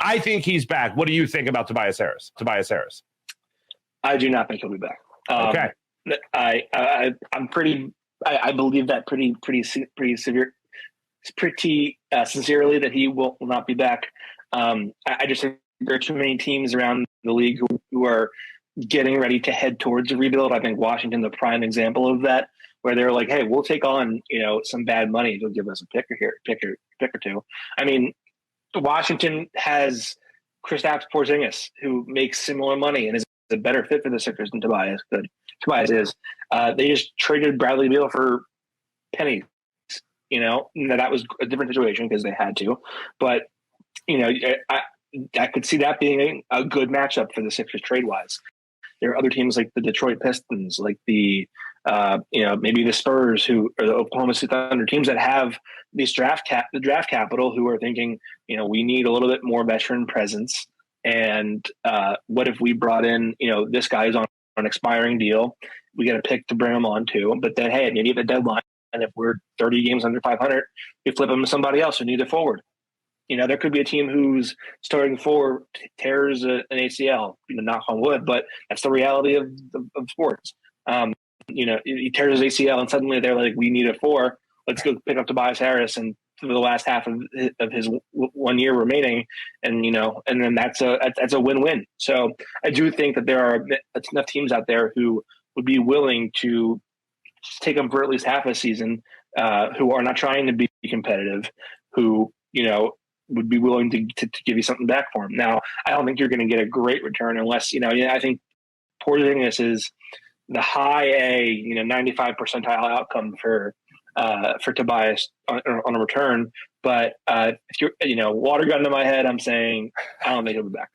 I think he's back. What do you think about Tobias Harris? I do not think he'll be back. Okay. I'm pretty. I believe that pretty sincerely that he will not be back. I just think there are too many teams around the league who are getting ready to head towards a rebuild. I think Washington, the prime example of that, where they're like, "Hey, we'll take on some bad money. You'll give us a pick or two." I mean, Washington has Kristaps Porzingis, who makes similar money and is a better fit for the Sixers than Tobias is. They just traded Bradley Beal for pennies. That was a different situation because they had to. But, I could see that being a good matchup for the Sixers trade-wise. There are other teams like the Detroit Pistons, like the maybe the Spurs, or the Oklahoma City Thunder, teams that have these draft capital, who are thinking, we need a little bit more veteran presence. And what if we brought in, this guy's on an expiring deal, we get a pick to bring him on too. But then, hey, maybe at the deadline, and if we're 30 games under 500, we flip him to somebody else who needs a forward. There could be a team who's starting forward tears an ACL, knock on wood, but that's the reality of sports. He tears his ACL and suddenly they're like, we need a 4. Let's go pick up Tobias Harris and for the last half of his 1 year remaining. And, and then that's a win-win. So I do think that there are enough teams out there who would be willing to take him for at least half a season, who are not trying to be competitive, who, would be willing to give you something back for him. Now, I don't think you're going to get a great return unless, I think Porzingis is the high A, 95 percentile outcome for Tobias on a return. But if you're, water gun to my head, I'm saying I don't think he'll be back.